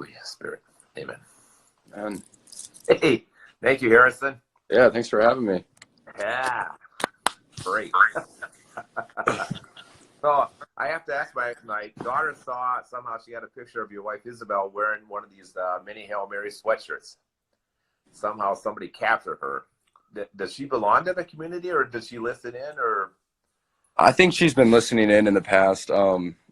Holy Spirit. Amen. And Hey, thank you, Harrison. yeah, thanks for having me. Yeah, great. So I have to ask, my daughter saw somehow she had a picture of your wife Isabel wearing one of these mini Hail Mary sweatshirts. Somehow somebody captured her. Does she belong to the community, or does she listen in, or? I think she's been listening in the past.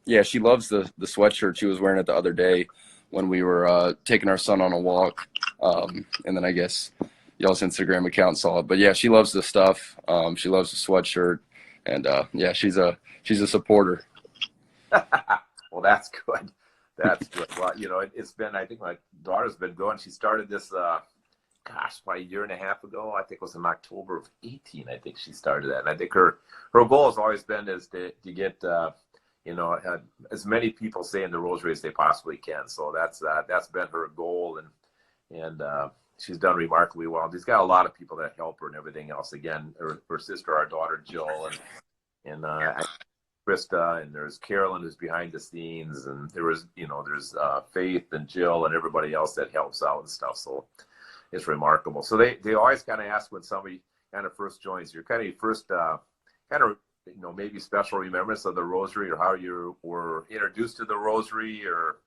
Yeah, she loves the sweatshirt. She was wearing it the other day when we were taking our son on a walk. And then I guess y'all's Instagram account saw it. But yeah, she loves the stuff. She loves the sweatshirt. And yeah, she's a supporter. Well, that's good. That's good. Well, it's been, I think my daughter's been going. She started this, probably a year and a half ago. I think it was in October of 18. I think she started that. And I think her goal has always been is to get, as many people saying the rosary as they possibly can. So that's been her goal. And she's done remarkably well. She's got a lot of people that help her and everything else. Again, her sister, our daughter, Jill, and Krista, and there's Carolyn who's behind the scenes, and there's Faith and Jill and everybody else that helps out and stuff. So it's remarkable. So they always kind of ask when somebody kind of first joins, your kind of first maybe special remembrance of the rosary, or how you were introduced to the rosary, or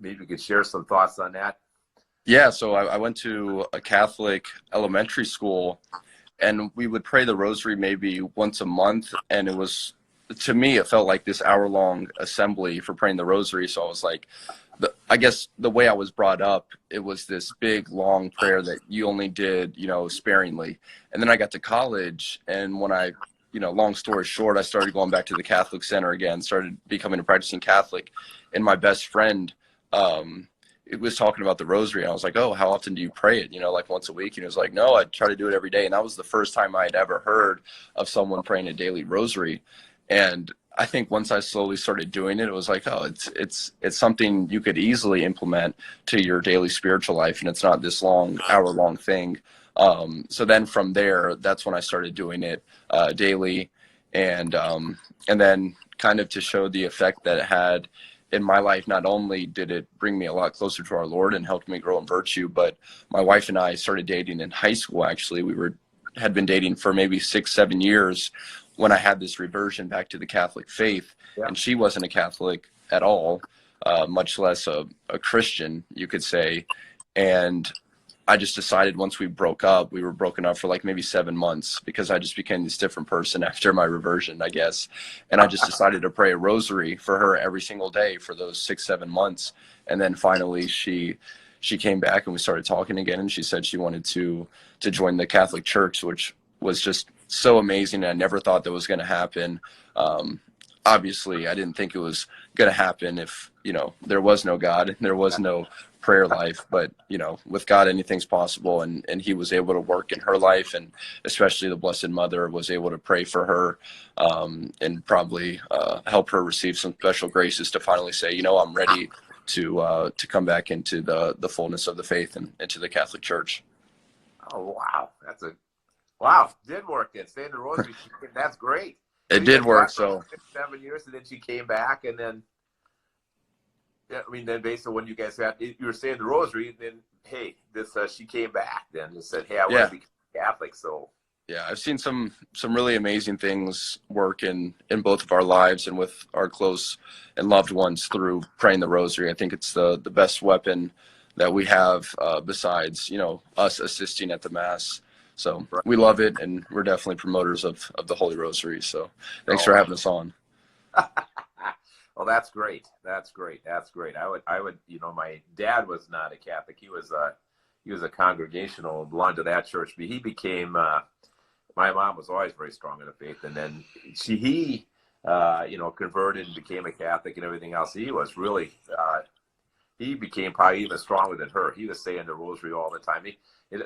maybe you could share some thoughts on that. Yeah, so I went to a Catholic elementary school, and we would pray the rosary maybe once a month, and it was, to me, it felt like this hour-long assembly for praying the rosary. So I was like, I guess the way I was brought up, it was this big, long prayer that you only did, sparingly. And then I got to college, and when I, long story short, I started going back to the Catholic Center again, started becoming a practicing Catholic, and my best friend, it was talking about the rosary, and I was like, oh, how often do you pray it? Like once a week? And he was like, no, I try to do it every day. And that was the first time I had ever heard of someone praying a daily rosary. And I think once I slowly started doing it, it was like, oh, it's something you could easily implement to your daily spiritual life, and it's not this hour-long thing. So then from there, that's when I started doing it daily, and then kind of to show the effect that it had in my life. Not only did it bring me a lot closer to our Lord and helped me grow in virtue, but my wife and I started dating in high school. Actually, had been dating for maybe 6-7 years when I had this reversion back to the Catholic faith. Yeah. And she wasn't a Catholic at all, much less a Christian, you could say. And I just decided once we broke up, we were broken up for like maybe 7 months, because I just became this different person after my reversion, I guess. And I just decided to pray a rosary for her every single day for those 6-7 months. And then finally she came back and we started talking again, and she said she wanted to join the Catholic Church, which was just so amazing. I never thought that was going to happen. Obviously, I didn't think it was going to happen if, there was no God and there was no prayer life. But, with God, anything's possible. And he was able to work in her life, and especially the Blessed Mother was able to pray for her and probably help her receive some special graces to finally say, I'm ready to come back into the fullness of the faith and into the Catholic Church. Oh, wow. Wow, did work then. Stay in the rosary. That's great. It did work. So 6-7 years, and then she came back, and then, then based on when you guys you were saying the rosary, then hey, she came back then and said, hey, I want to be Catholic. So yeah, I've seen some really amazing things work in both of our lives and with our close and loved ones through praying the rosary. I think it's the best weapon that we have besides, us assisting at the Mass. So we love it, and we're definitely promoters of the Holy Rosary. So thanks for having us on. Well, that's great. That's great. I would, my dad was not a Catholic. He was a congregational, belonged to that church, but he became, my mom was always very strong in the faith. And then he converted and became a Catholic and everything else. He was really, he became probably even stronger than her. He was saying the rosary all the time.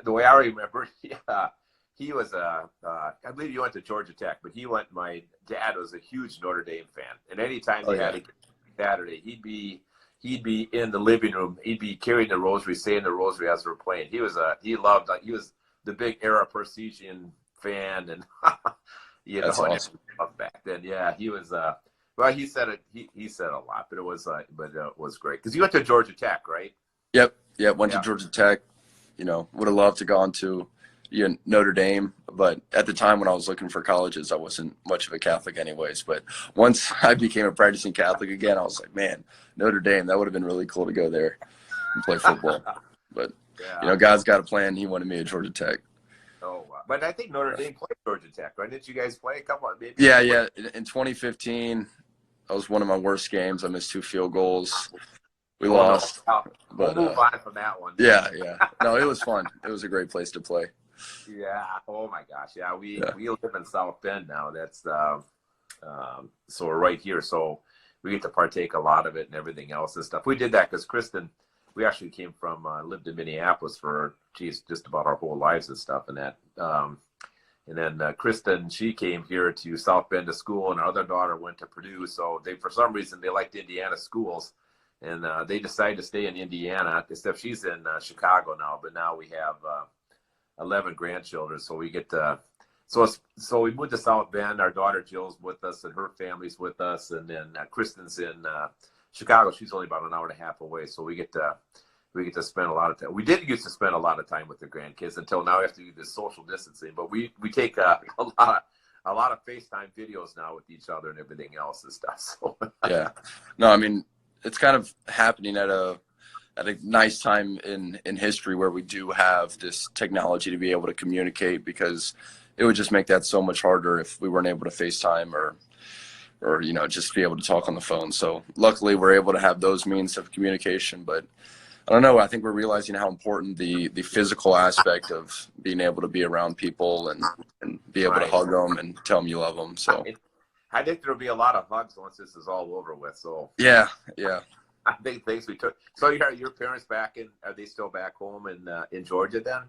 The way I remember, he was I believe he went to Georgia Tech, but my dad was a huge Notre Dame fan. And anytime they had a Saturday, he'd be in the living room. He'd be carrying the rosary, saying the rosary as we're playing. He was he was the big Era Persesian fan, and awesome. Back then, yeah, he was Well, he said it. He said a lot, but it was great because you went to Georgia Tech, right? Yep. Yep. Went to Yeah. Georgia Tech. Would have loved to gone to Notre Dame, but at the time when I was looking for colleges, I wasn't much of a Catholic anyways. But once I became a practicing Catholic again, I was like, man, Notre Dame, that would have been really cool to go there and play football. But, Yeah. God's got a plan. He wanted me at Georgia Tech. Oh, wow. But I think Notre Dame played Georgia Tech, right? Didn't you guys play? Come on, maybe. Yeah, yeah. In 2015, that was one of my worst games. I missed 2 field goals. We lost. No. We'll But move on from that one. yeah, yeah. No, it was fun. It was a great place to play. Yeah. Oh my gosh. Yeah. We Yeah. live in South Bend now. That's so we're right here. So we get to partake a lot of it and everything else and stuff. We did that because Kristen, we actually came from lived in Minneapolis for just about our whole lives and stuff and that. And then Kristen, she came here to South Bend to school, and our other daughter went to Purdue. So they, for some reason, they liked Indiana schools, and they decided to stay in Indiana. Except she's in Chicago now, but now we have 11 grandchildren, so we get to. So we moved to South Bend. Our daughter Jill's with us, and her family's with us, and then Kristen's in Chicago. She's only about an hour and a half away, so we get to spend a lot of time. We did used to spend a lot of time with the grandkids until now we have to do this social distancing. But we take a lot of FaceTime videos now with each other and everything else and stuff. So. Yeah, no, I mean it's kind of happening at a nice time in history where we do have this technology to be able to communicate, because it would just make that so much harder if we weren't able to FaceTime or just be able to talk on the phone. So luckily we're able to have those means of communication, but I don't know. I think we're realizing how important the physical aspect of being able to be around people and be able to hug them and tell them you love them. So I think there'll be a lot of hugs once this is all over with. So yeah. I think things we took. So your parents are they still back home in Georgia then?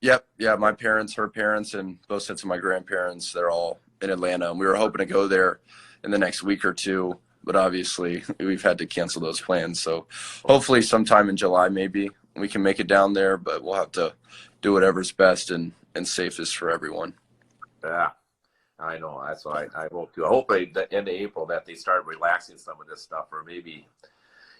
Yep. Yeah. My parents, her parents, and both sets of my grandparents, they're all in Atlanta. And we were hoping to go there in the next week or two, but obviously we've had to cancel those plans. So hopefully sometime in July, maybe we can make it down there, but we'll have to do whatever's best and safest for everyone. Yeah, I know. That's what I hope to. I hope at the end of April that they start relaxing some of this stuff, or maybe,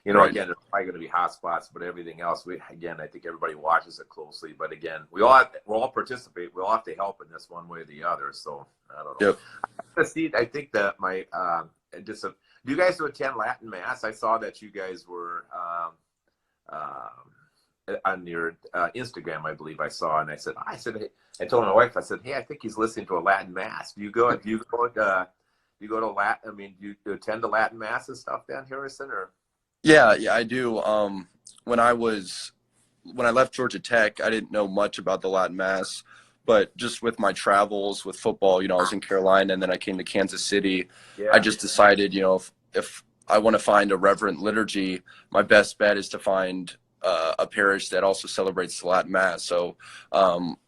Right. Again, there's probably going to be hot spots, but everything else, I think everybody watches it closely. But again, we'll all participate. We'll have to help in this one way or the other. So I don't know. Yep. Steve, I think that do you guys attend Latin Mass? I saw that you guys were on your Instagram, I believe I saw, and I said, hey, I told my wife, I said, hey, I think he's listening to a Latin Mass. Do you go to Latin? I mean, do you attend the Latin Mass and stuff down here, Harrison, or? Yeah, I do. When I left Georgia Tech, I didn't know much about the Latin Mass, but just with my travels with football, I was in Carolina and then I came to Kansas City. Yeah. I just decided, if I want to find a reverent liturgy, my best bet is to find a parish that also celebrates the Latin Mass. So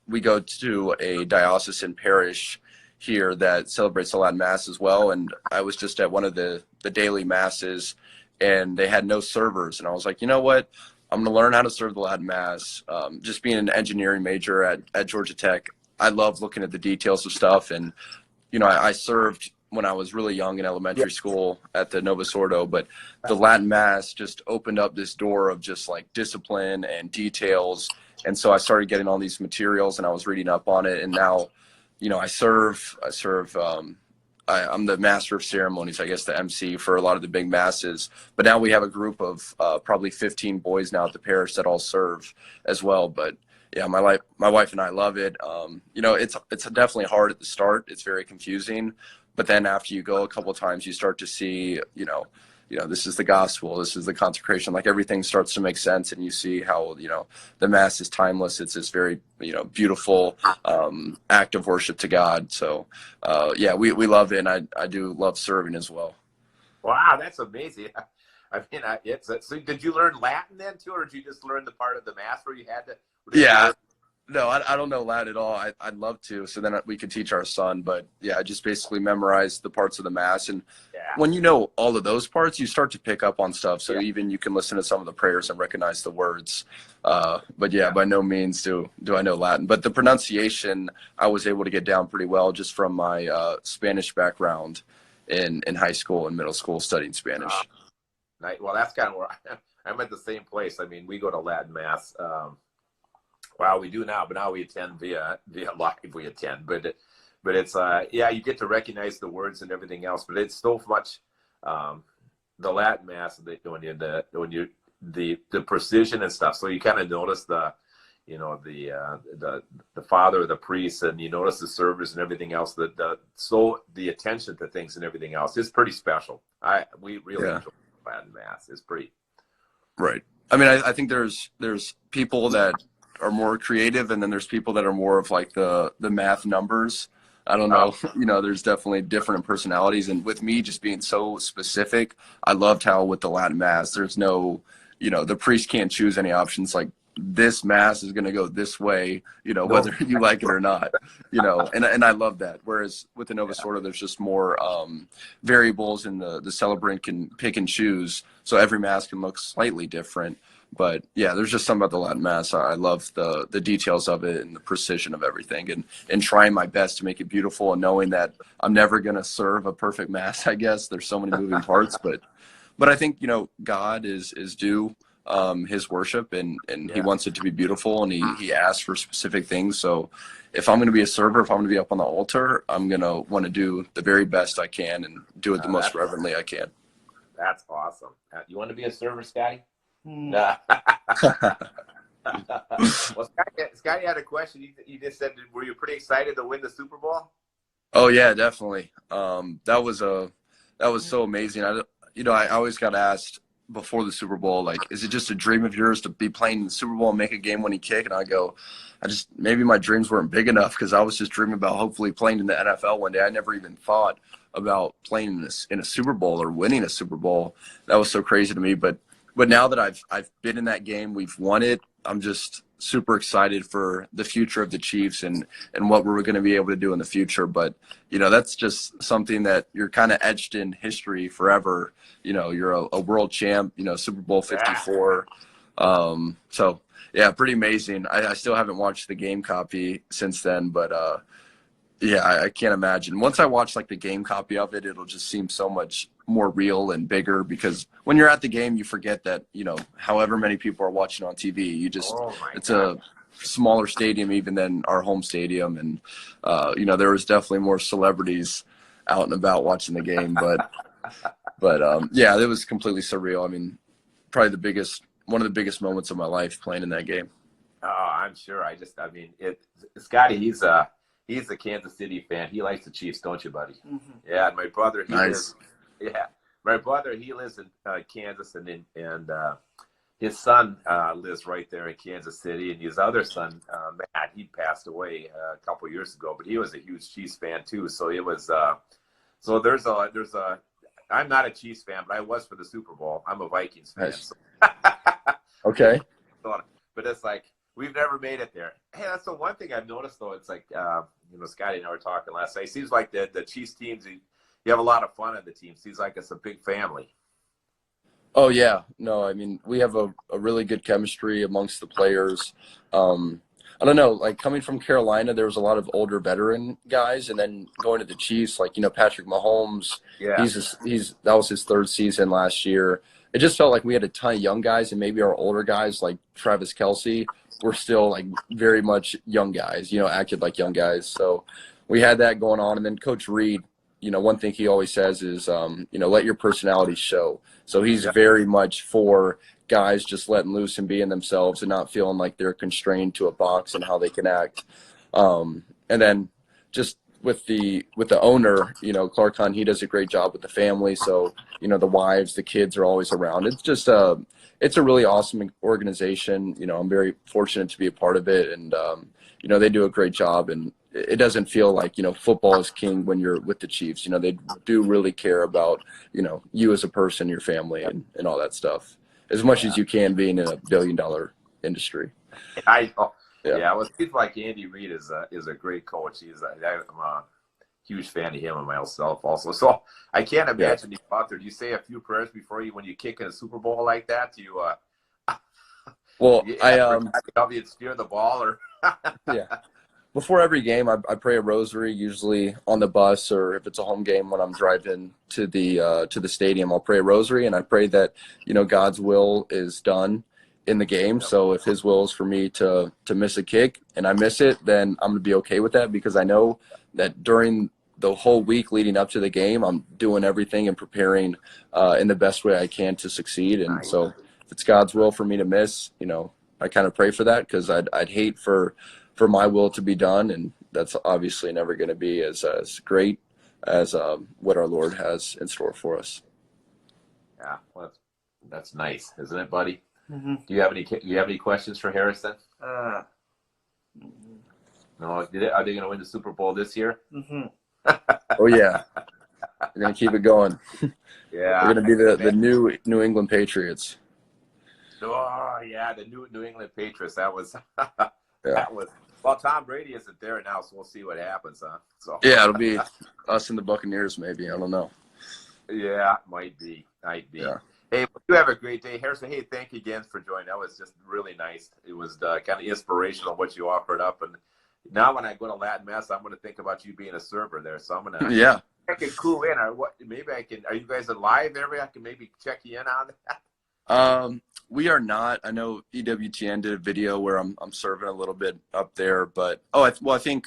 we go to a diocesan parish here that celebrates the Latin Mass as well. And I was just at one of the daily masses, and they had no servers. And I was like, you know what? I'm going to learn how to serve the Latin Mass. Just being an engineering major at Georgia Tech, I love looking at the details of stuff. And, I served when I was really young in elementary school at the Novus Ordo, but the Latin Mass just opened up this door of just like discipline and details. And so I started getting all these materials and I was reading up on it. And now, I serve, I'm the master of ceremonies, I guess the MC for a lot of the big masses. But now we have a group of probably 15 boys now at the parish that all serve as well. But yeah, my wife and I love it. It's definitely hard at the start. It's very confusing. But then after you go a couple of times, you start to see, this is the gospel, this is the consecration, like everything starts to make sense, and you see how, the Mass is timeless. It's this very, beautiful act of worship to God. So, we love it, and I do love serving as well. Wow, that's amazing. I mean, so did you learn Latin then too, or did you just learn the part of the Mass where you had to? Yeah. No, I don't know Latin at all. I'd love to, so then we could teach our son. But yeah, I just basically memorized the parts of the Mass. And when you know all of those parts, you start to pick up on stuff. So even you can listen to some of the prayers and recognize the words. But by no means do I know Latin. But the pronunciation, I was able to get down pretty well just from my Spanish background. in high school and middle school studying Spanish. Well, that's kind of where I'm at the same place. I mean, we go to Latin Mass. Well, we do now, but now we attend via live. We attend, but it's yeah, you get to recognize the words and everything else. But it's so much the Latin Mass the precision and stuff. So you kind of notice the father, the priest, and you notice the servers and everything else. The attention to things and everything else is pretty special. We really enjoy Latin Mass. It's pretty right. I mean, I think there's people that are more creative, and then there's people that are more of like the math numbers. I don't know. There's definitely different personalities, and with me just being so specific, I loved how with the Latin Mass, there's no, the priest can't choose any options like this mass is going to go this way, whether you like it or not, and I love that. Whereas with the Novus Ordo, there's just more variables, and the celebrant can pick and choose. So every mass can look slightly different. But yeah, there's just something about the Latin Mass. I love the details of it and the precision of everything, and trying my best to make it beautiful, and knowing that I'm never going to serve a perfect mass. I guess there's so many moving parts, but I think, God is due his worship, and he wants it to be beautiful, and he asks for specific things. So if I'm going to be a server, if I'm going to be up on the altar, I'm going to want to do the very best I can and do it the most reverently I can. That's awesome. You want to be a server, Scotty? Well, Scotty had a question. You just said, were you pretty excited to win the Super Bowl? Oh yeah, definitely. That was so amazing. I always got asked before the Super Bowl, like, is it just a dream of yours to be playing the Super Bowl and make a game-winning kick? And I go, maybe my dreams weren't big enough, because I was just dreaming about hopefully playing in the NFL one day. I never even thought about playing in a Super Bowl or winning a Super Bowl. That was so crazy to me. But now that I've been in that game, we've won it, I'm just super excited for the future of the Chiefs and what we're going to be able to do in the future. But, that's just something that you're kind of etched in history forever. You're a world champ, Super Bowl 54. So yeah, pretty amazing. I still haven't watched the game copy since then, but yeah, I can't imagine. Once I watch like the game copy of it, it'll just seem so much more real and bigger, because when you're at the game, you forget that, however many people are watching on TV, it's a smaller stadium even than our home stadium. And, there was definitely more celebrities out and about watching the game, but yeah, it was completely surreal. I mean, probably one of the biggest moments of my life playing in that game. Oh, I'm sure. Scotty, he's a Kansas City fan. He likes the Chiefs, don't you, buddy? Mm-hmm. Yeah, my brother, he lives in Kansas, and his son lives right there in Kansas City, and his other son, Matt, he passed away a couple years ago, but he was a huge Chiefs fan too. So it was I'm not a Chiefs fan, but I was for the Super Bowl. I'm a Vikings fan. Nice. So. Okay. But it's like, we've never made it there. Hey, that's the one thing I've noticed, though. It's like, Scotty and I were talking last night. It seems like the Chiefs teams, you have a lot of fun on the team. Seems like it's a big family. Oh, yeah. No, I mean, we have a really good chemistry amongst the players. I don't know, like coming from Carolina, there was a lot of older veteran guys, and then going to the Chiefs, like, Patrick Mahomes, that was his third season last year. It just felt like we had a ton of young guys, and maybe our older guys like Travis Kelce were still like very much young guys, acted like young guys. So we had that going on. And then Coach Reed, one thing he always says is, let your personality show. So he's very much for guys just letting loose and being themselves and not feeling like they're constrained to a box and how they can act. And then just with the owner, Clark Hunt, he does a great job with the family. So, the wives, the kids are always around. It's just it's a really awesome organization. I'm very fortunate to be a part of it, and they do a great job. And it doesn't feel like football is king when you're with the Chiefs. They do really care about you as a person, your family, and all that stuff, as much as you can, being in a billion-dollar industry. I know. Yeah, well, people like Andy Reid is a great coach. I'm a huge fan of him and myself also. So I can't imagine you out there. Do you say a few prayers before when you kick in a Super Bowl like that? Do you well, I help you steer the ball, or yeah. Before every game, I pray a rosary, usually on the bus, or if it's a home game when I'm driving to the stadium, I'll pray a rosary, and I pray that, you know, God's will is done in the game. Yep. So if his will is for me to miss a kick and I miss it, then I'm gonna be okay with that, because I know that during the whole week leading up to the game, I'm doing everything and preparing in the best way I can to succeed. And so if it's God's will for me to miss, you know, I kind of pray for that, because I'd hate for my will to be done, and that's obviously never going to be as great as what our Lord has in store for us. Yeah, well, that's nice, isn't it, buddy? Mm-hmm. Do you have any questions for Harrison? No. Are they going to win the Super Bowl this year? Mm-hmm. Oh yeah, we're going to keep it going. Yeah, We're going to be the new New England Patriots. Oh yeah, the New England Patriots. That was Yeah. that was. Well, Tom Brady isn't there now, so we'll see what happens, huh? So Yeah, it'll be us and the Buccaneers, maybe. I don't know. yeah, might be. Yeah. Hey, you have a great day, Harrison. Hey, thank you again for joining. That was just really nice. It was kind of inspirational what you offered up, and now when I go to Latin Mass, I'm going to think about you being a server there. So I'm going to Yeah. I can clue in, or what? Maybe I can. Are you guys live there? I can maybe check you in on that. We are not. I know EWTN did a video where I'm serving a little bit up there, but I think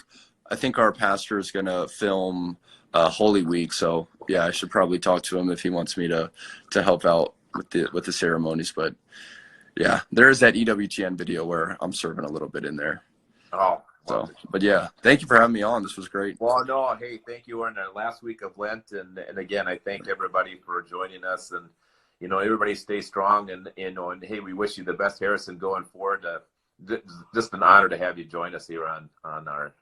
our pastor is gonna film Holy Week, so yeah, I should probably talk to him if he wants me to help out with the ceremonies. But yeah, there is that EWTN video where I'm serving a little bit in there. Oh, so but yeah, thank you for having me on. This was great. Well, no, hey, thank you. We're in the last week of Lent, and again, I thank everybody for joining us, and you know, everybody stay strong, and hey, we wish you the best, Harrison, going forward. Just an honor to have you join us here on our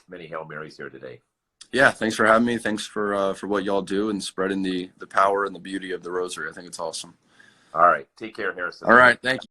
many Hail Marys here today. Yeah, thanks for having me. Thanks for what y'all do and spreading the power and the beauty of the Rosary. I think it's awesome. All right, take care, Harrison. All right, thank you.